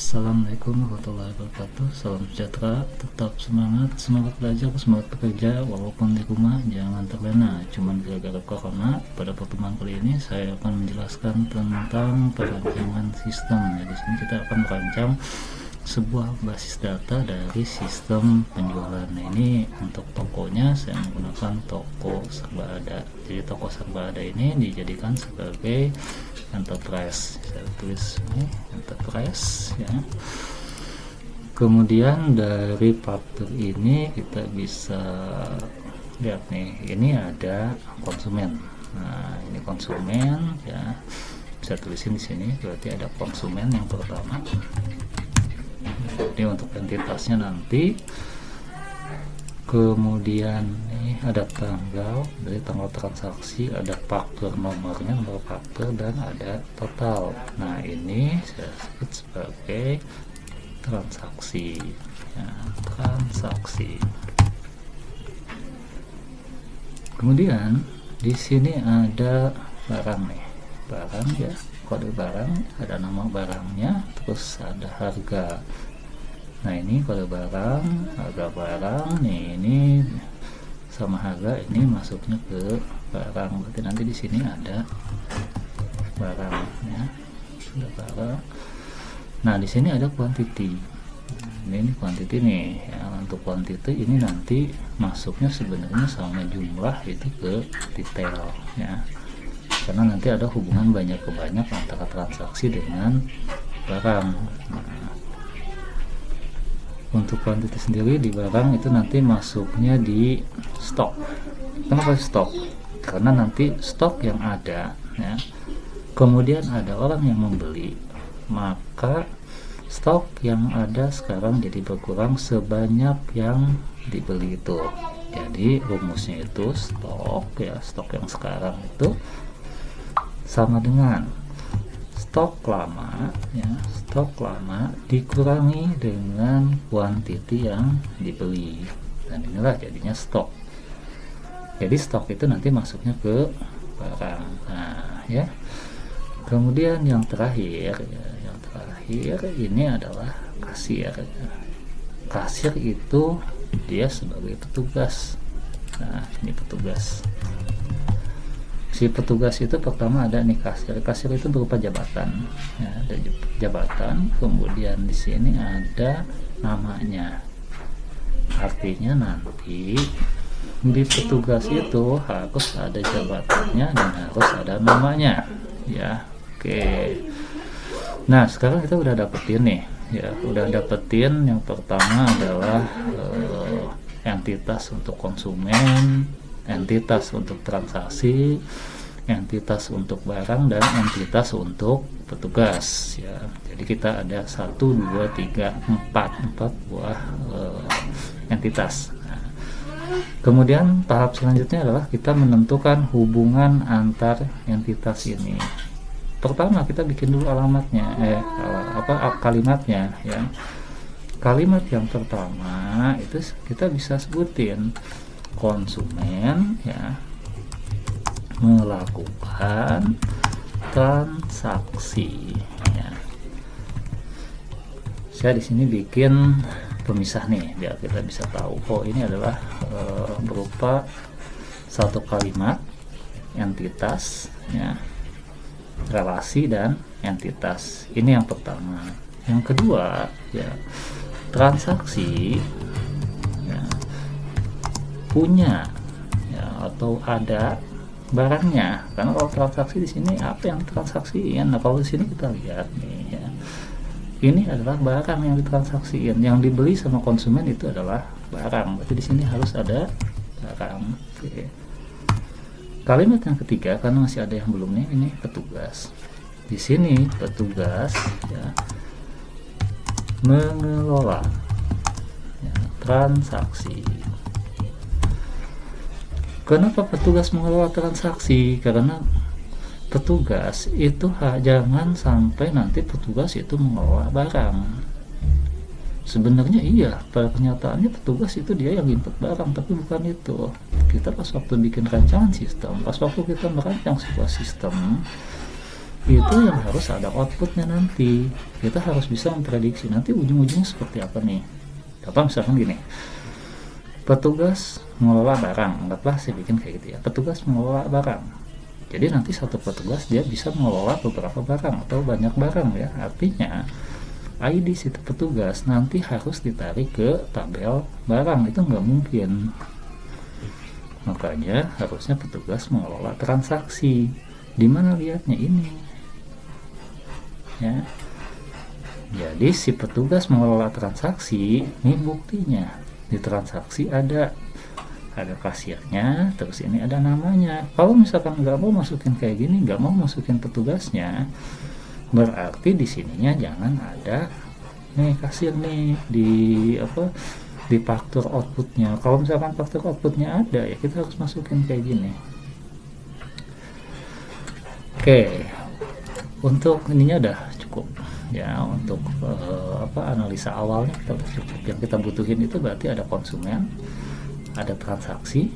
Assalamualaikum warahmatullahi wabarakatuh. Salam sejahtera, tetap semangat belajar, semangat bekerja walaupun di rumah, jangan terlena cuman gara-gara corona. Pada pertemuan kali ini saya akan menjelaskan tentang perancangan sistem. Di sini kita akan merancang sebuah basis data dari sistem penjualan. Nah, ini untuk tokonya saya menggunakan toko serba ada. Jadi toko serba ada ini dijadikan sebagai enterprise. Saya tulis ini enterprise ya. Kemudian dari faktor ini kita bisa lihat nih, ini ada konsumen. Nah, ini konsumen ya. Bisa tulisin di sini, berarti ada konsumen yang pertama. Ini untuk entitasnya nanti. Kemudian nih ada tanggal, dari tanggal transaksi, ada faktur nomornya, nomor faktur, dan ada total. Nah, ini saya sebut sebagai transaksi ya, transaksi. Kemudian di sini ada barang nih, barang ya, kode barang, ada nama barangnya, terus ada harga. Nah, ini kode barang, harga barang nih, ini sama harga ini masuknya ke barang. Berarti nanti di sini ada barang ya, ada barang. Nah, di sini ada quantity. Ini quantity nih ya. Untuk quantity ini nanti masuknya sebenarnya sama jumlah itu ke detail ya, karena nanti ada hubungan banyak ke banyak antara transaksi dengan barang. Nah, untuk quantity sendiri di barang itu nanti masuknya di stok. Kenapa stok? Karena nanti stok yang ada ya, kemudian ada orang yang membeli, maka stok yang ada sekarang jadi berkurang sebanyak yang dibeli itu. Jadi rumusnya itu stok ya, stok yang sekarang itu sama dengan stok lama ya, stok lama dikurangi dengan kuantiti yang dibeli, dan inilah jadinya stok. Jadi stok itu nanti masuknya ke barang. Nah ya, kemudian yang terakhir ya, yang terakhir ini adalah kasir ya. Kasir itu dia sebagai petugas. Nah, ini petugas. Si petugas itu pertama ada nih kasir. Kasir itu berupa jabatan ya, ada jabatan. Kemudian di sini ada namanya. Artinya nanti di petugas itu harus ada jabatannya dan harus ada namanya ya. Oke. Nah, sekarang kita udah dapetin nih ya, udah dapetin yang pertama adalah entitas untuk konsumen, entitas untuk transaksi, entitas untuk barang, dan entitas untuk petugas ya. Jadi kita ada 1, 2, 3, 4 buah entitas. Nah, kemudian tahap selanjutnya adalah kita menentukan hubungan antar entitas ini. Pertama kita bikin dulu alamatnya, kalimatnya ya. Kalimat yang pertama itu kita bisa sebutin konsumen ya melakukan transaksi ya. Saya di sini bikin pemisah nih biar kita bisa tahu, oh ini adalah berupa satu kalimat, entitas ya, relasi dan entitas. Ini yang pertama. Yang kedua ya, transaksi ya, punya ya, atau ada barangnya. Karena kalau transaksi di sini apa yang ditransaksikan? Nah, kalau di sini kita lihat nih ya, ini adalah barang yang ditransaksikan, yang dibeli sama konsumen itu adalah barang. Berarti di sini harus ada barang. Oke. Kalimat yang ketiga, karena masih ada yang belum nih, ini petugas. Di sini petugas ya mengelola ya, transaksi. Kenapa petugas mengelola transaksi? Karena petugas itu jangan sampai nanti petugas itu mengelola barang. Sebenarnya iya, pada kenyataannya petugas itu dia yang input barang, tapi bukan itu. Kita pas waktu bikin rancangan sistem, pas waktu kita merancang sebuah sistem, itu yang harus ada outputnya nanti. Kita harus bisa memprediksi nanti ujung-ujungnya seperti apa nih. Contoh misalkan gini, petugas mengelola barang, anggaplah saya bikin kayak gitu ya, petugas mengelola barang. Jadi nanti satu petugas dia bisa mengelola beberapa barang atau banyak barang ya. Artinya ID situ petugas nanti harus ditarik ke tabel barang, itu nggak mungkin. Makanya harusnya petugas mengelola transaksi. Di mana lihatnya ini? Ya. Jadi si petugas mengelola transaksi, ini buktinya. Di transaksi ada kasirnya, terus ini ada namanya. Kalau misalkan nggak mau masukin kayak gini, nggak mau masukin petugasnya, berarti di sininya jangan ada nih kasir nih di faktur outputnya. Kalau misalkan faktur outputnya ada, ya kita harus masukin kayak gini. Oke, untuk ininya udah cukup ya, untuk analisa awalnya kita udah cukup. Yang kita butuhin itu berarti ada konsumen, ada transaksi,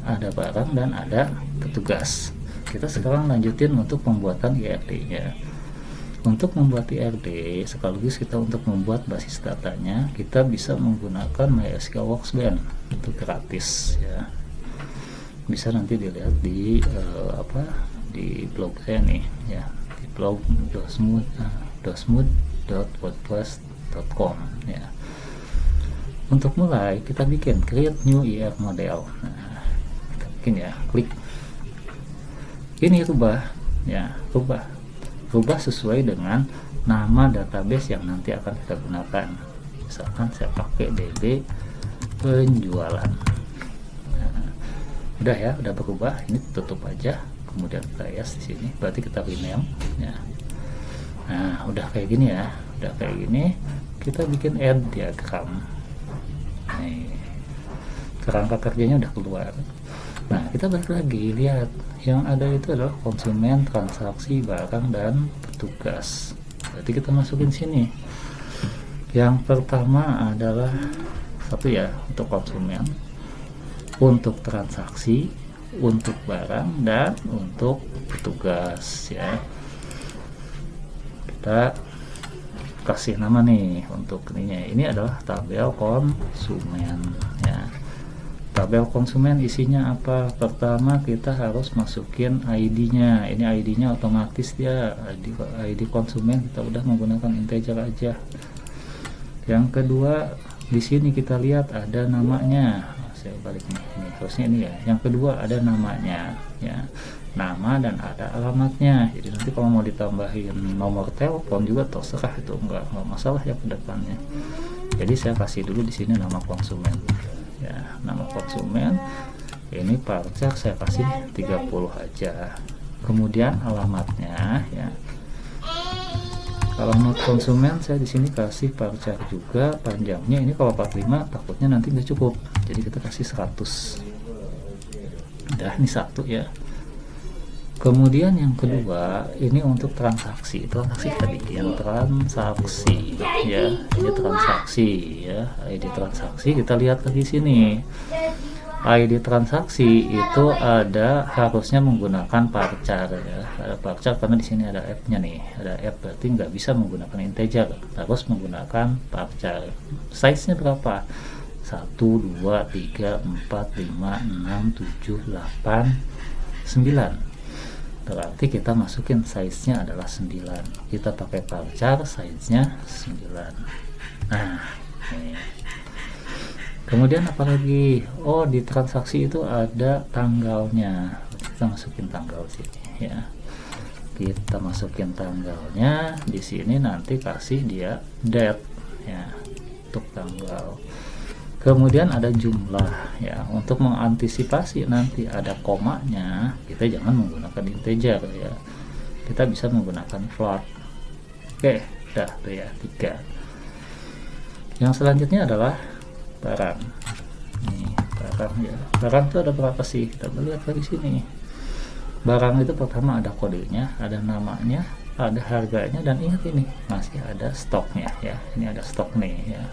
ada barang, dan ada petugas. Kita sekarang lanjutin untuk pembuatan IRD-nya. Untuk membuat IRD sekaligus kita untuk membuat basis datanya, kita bisa menggunakan MySQL Worksbench, itu gratis ya. Bisa nanti dilihat di di blog saya nih ya, di blog dosmood.wordpress.com ya. Untuk mulai kita bikin create new IR model. Nah, kita bikin ya, klik ini, rubah ya, rubah sesuai dengan nama database yang nanti akan kita gunakan. Misalkan saya pakai DB penjualan. Nah, udah ya, udah berubah. Ini tutup aja, kemudian kita yes di sini, berarti kita rename ya. Nah, udah kayak gini ya, udah kayak gini. Kita bikin add diagram. Nih, kerangka kerjanya udah keluar. Nah, kita balik lagi, lihat yang ada itu adalah konsumen, transaksi, barang, dan petugas. Berarti kita masukin sini. Yang pertama adalah satu ya, untuk konsumen, untuk transaksi, untuk barang, dan untuk petugas ya. Kita kasih nama nih untuk ininya. Ini adalah tabel konsumen ya. Tabel konsumen isinya apa? Pertama kita harus masukin ID-nya. Ini ID-nya otomatis dia, ID konsumen kita udah menggunakan integer aja. Yang kedua di sini kita lihat ada namanya. Saya balik nih, ini harusnya ini ya. Yang kedua ada namanya ya, nama dan ada alamatnya. Jadi nanti kalau mau ditambahin nomor telepon juga terserah, itu enggak masalah ya ke depannya. Jadi saya kasih dulu di sini nama konsumen ya, nama konsumen. Ini varchar saya kasih 30 aja. Kemudian alamatnya ya, alamat konsumen saya di sini kasih varchar juga, panjangnya ini kalau 45 takutnya nanti nggak cukup, jadi kita kasih 100. Udah, ini satu ya. Kemudian yang kedua ini untuk transaksi kita bikin transaksi ya, ini transaksi ya, ID transaksi kita lihat lagi sini. ID transaksi itu ada, harusnya menggunakan varchar ya, ada varchar karena di sini ada f-nya nih, ada f, berarti nggak bisa menggunakan integer, harus menggunakan varchar. Size-nya berapa? 1, 2, 3, 4, 5, 6, 7, 8, 9. Berarti kita masukin size-nya adalah 9. Kita pakai varchar, size-nya 9. Nah, ini. Kemudian apalagi? Oh, di transaksi itu ada tanggalnya. Kita masukin tanggal sini ya. Kita masukin tanggalnya di sini, nanti kasih dia date ya untuk tanggal. Kemudian ada jumlah ya, untuk mengantisipasi nanti ada komanya, kita jangan menggunakan integer ya. Kita bisa menggunakan float. Oke, udah tuh ya, 3. Yang selanjutnya adalah barang. Nih, barang ya. Barang itu ada berapa sih? Kita lihat dari sini. Barang itu pertama ada kodenya, ada namanya, ada harganya, dan ingat ini masih ada stoknya ya. Ini ada stok nih ya.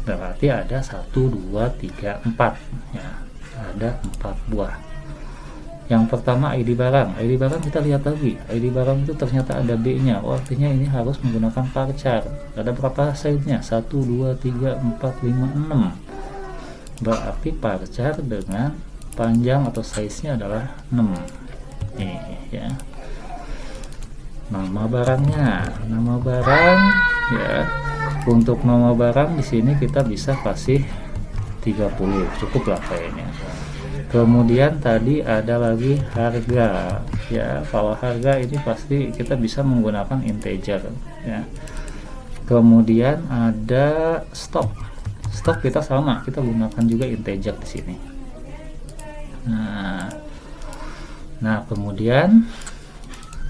Berarti ada 1, 2, 3, 4 ya. Ada 4 buah. Yang pertama ID barang. ID barang kita lihat lagi. ID barang itu ternyata ada B-nya. Oh, artinya ini harus menggunakan varchar. Ada berapa size-nya? 1, 2, 3, 4, 5, 6. Berarti varchar dengan panjang atau size-nya adalah 6. Nih ya. Nama barangnya. Nama barang ya. Untuk nama barang di sini kita bisa kasih 30. Cukup lah kayaknya. Kemudian tadi ada lagi harga ya. Kalau harga ini pasti kita bisa menggunakan integer ya. Kemudian ada stok. Stok kita sama, kita gunakan juga integer di sini. Nah, kemudian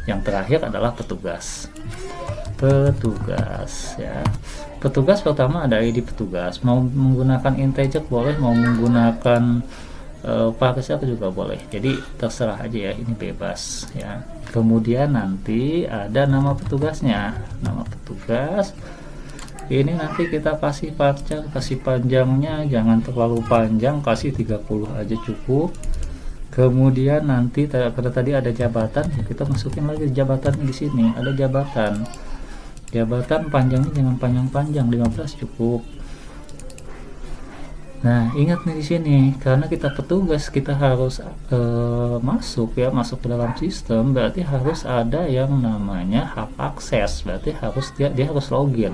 yang terakhir adalah petugas. Petugas ya. Petugas pertama ada ID petugas. Mau menggunakan integer boleh, mau menggunakan varchar juga boleh, jadi terserah aja ya, ini bebas ya. Kemudian nanti ada nama petugasnya. Nama petugas ini nanti kita kasih varchar, kasih panjangnya jangan terlalu panjang, kasih 30 aja cukup. Kemudian nanti karena tadi ada jabatan, kita masukin lagi jabatan di sini. Ada jabatan panjangnya jangan panjang-panjang, 15 cukup. Nah, ingat nih di sini, karena kita petugas, kita harus masuk ke dalam sistem, berarti harus ada yang namanya hak akses. Berarti harus dia harus login.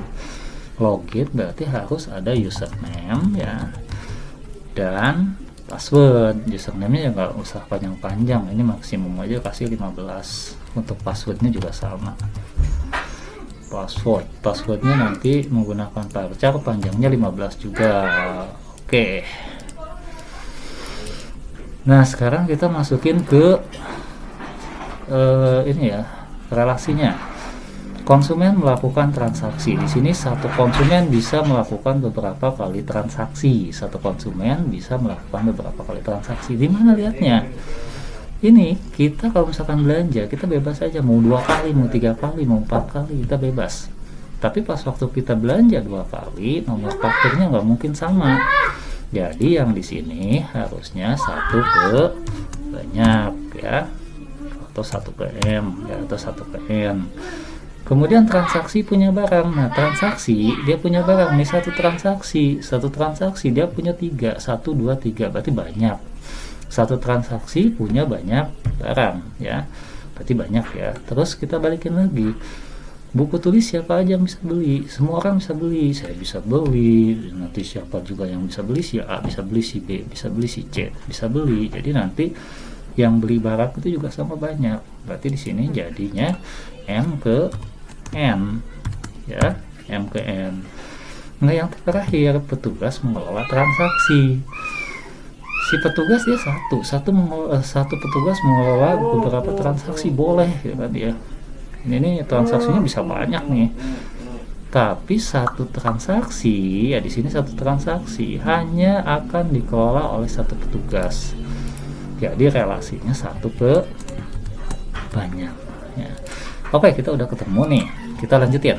Login berarti harus ada username ya dan password. Username-nya ya nggak usah panjang-panjang, ini maksimum aja kasih 15. Untuk passwordnya juga sama. Passwordnya nanti menggunakan varchar, panjangnya 15 juga. Oke. Nah, sekarang kita masukin ke ini ya, relasinya. Konsumen melakukan transaksi. Di sini satu konsumen bisa melakukan beberapa kali transaksi. Satu konsumen bisa melakukan beberapa kali transaksi. Di mana lihatnya? Ini kita kalau misalkan belanja, kita bebas aja, mau 2 kali, mau 3 kali, mau 4 kali, kita bebas. Tapi pas waktu kita belanja 2 kali, nomor fakturnya nggak mungkin sama. Jadi yang di sini harusnya 1 ke banyak ya, atau 1 ke M ya, atau 1 ke N. Kemudian transaksi punya barang. Nah, transaksi dia punya barang nih, satu transaksi dia punya 3, 1, 2, 3, berarti banyak. Satu transaksi punya banyak barang ya, berarti banyak ya. Terus kita balikin lagi, buku tulis siapa aja yang bisa beli? Semua orang bisa beli. Saya bisa beli, nanti siapa juga yang bisa beli? Si A bisa beli, si B bisa beli, si C bisa beli. Jadi nanti yang beli barang itu juga sama banyak. Berarti di sini jadinya M ke N ya, M ke N. Nah, yang terakhir petugas mengelola transaksi. Si petugas dia satu petugas mengelola beberapa transaksi boleh ya kan ya. Ini transaksinya bisa banyak nih. Tapi satu transaksi ya, di sini satu transaksi hanya akan dikelola oleh satu petugas. Jadi relasinya 1 ke banyak ya. Oke, kita udah ketemu nih. Kita lanjutin.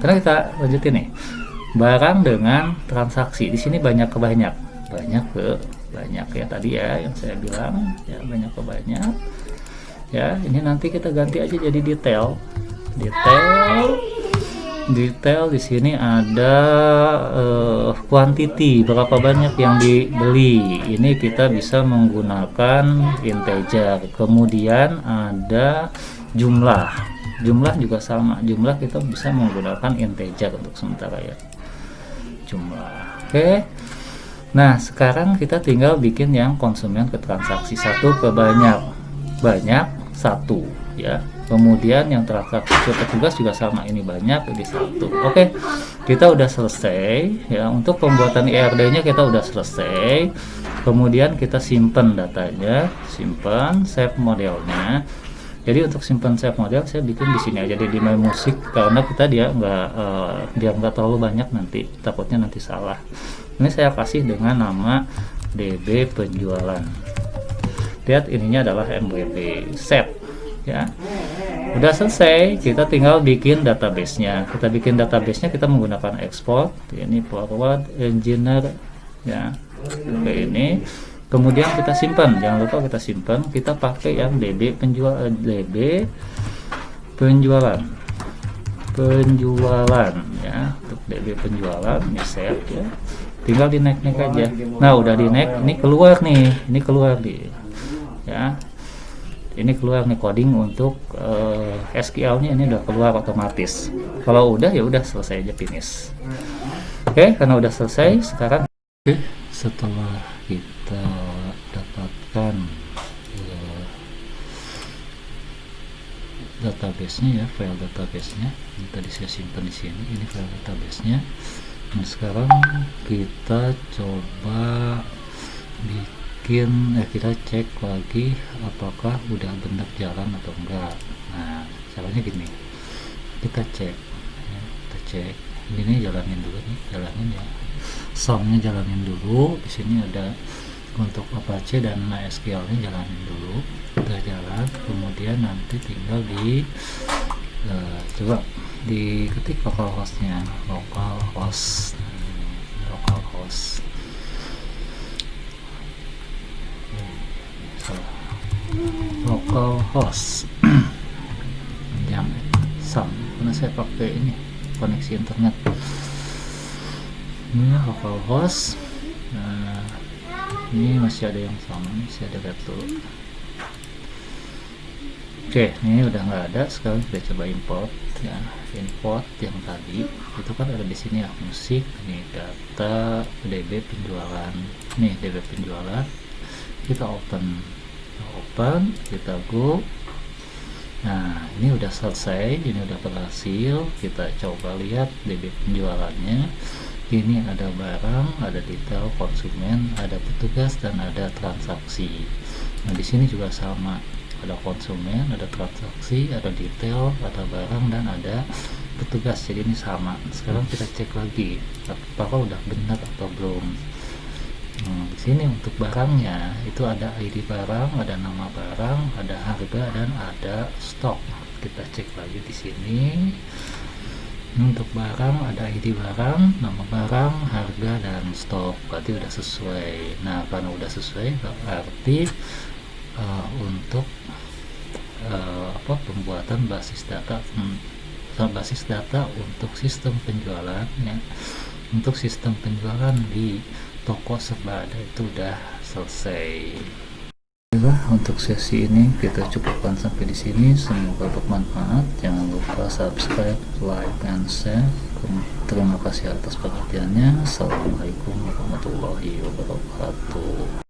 Karena kita lanjutin nih. Barang dengan transaksi. Di sini banyak ke banyak. Banyak ke banyak ya tadi ya yang saya bilang ya, banyak ke banyak. Ya, ini nanti kita ganti aja jadi detail di sini ada quantity, berapa banyak yang dibeli. Ini kita bisa menggunakan integer. Kemudian ada jumlah juga sama, jumlah kita bisa menggunakan integer untuk sementara ya, jumlah. Oke. Nah, sekarang kita tinggal bikin yang konsumen ke transaksi 1 ke banyak 1 ya. Kemudian yang transaksi ke petugas juga sama, ini banyak, ini 1. Oke, kita udah selesai ya. Untuk pembuatan IRD nya kita udah selesai. Kemudian kita simpan datanya, simpan save modelnya. Jadi untuk simpan save model saya bikin di sini aja di My Music, karena kita dia nggak terlalu banyak, nanti takutnya nanti salah. Ini saya kasih dengan nama DB penjualan. Lihat, ininya adalah MWB set ya. Udah selesai, kita tinggal bikin database-nya. Kita menggunakan export. Ini forward engineer ya. Oke, ini kemudian kita simpan, jangan lupa kita simpan, kita pakai yang DB penjualan ya. Untuk DB penjualan ini save ya, tinggal di next aja. Nah udah di next, ini keluar nih ya, ini keluar nih coding untuk SQL nya, ini udah keluar otomatis. Kalau udah ya udah, selesai aja, finish. Oke, karena udah selesai sekarang. Oke, setelah kita dapatkan database-nya ya, file database-nya, ini tadi saya simpan di sini, ini file database-nya. Nah sekarang kita coba kita cek lagi apakah udah benar jalan atau enggak. Nah caranya gini, kita cek ini jalanin dulu nih, ya, sumnya jalanin dulu. Di sini ada untuk Apache dan MySQL nya jalanin dulu, udah jalan, kemudian nanti tinggal di coba diketik localhost-nya, localhost yang sum, karena saya pakai ini koneksi internet. Ini localhost. Nah ini masih ada yang sama, masih ada dulu. Oke, ini udah nggak ada. Sekarang kita coba import ya, import yang tadi itu kan ada di sini ya, musik, ini data DB penjualan, nih DB penjualan. Kita open, kita go. Nah ini udah selesai, ini udah berhasil. Kita coba lihat DB penjualannya. Ini ada barang, ada detail konsumen, ada petugas, dan ada transaksi. Nah di sini juga sama, ada konsumen, ada transaksi, ada detail, ada barang, dan ada petugas. Jadi ini sama. Sekarang kita cek lagi apakah udah benar atau belum. Nah, di sini untuk barangnya itu ada ID barang, ada nama barang, ada harga, dan ada stok. Kita cek lagi di sini. Untuk barang ada ID barang, nama barang, harga, dan stok. Berarti udah sesuai. Nah karena udah sesuai berarti untuk pembuatan basis data untuk sistem penjualan ya, untuk sistem penjualan di toko serba ada itu udah selesai. Untuk sesi ini kita cukupkan sampai di sini. Semoga bermanfaat. Jangan lupa subscribe, like, and share. Terima kasih atas perhatiannya. Assalamualaikum warahmatullahi wabarakatuh.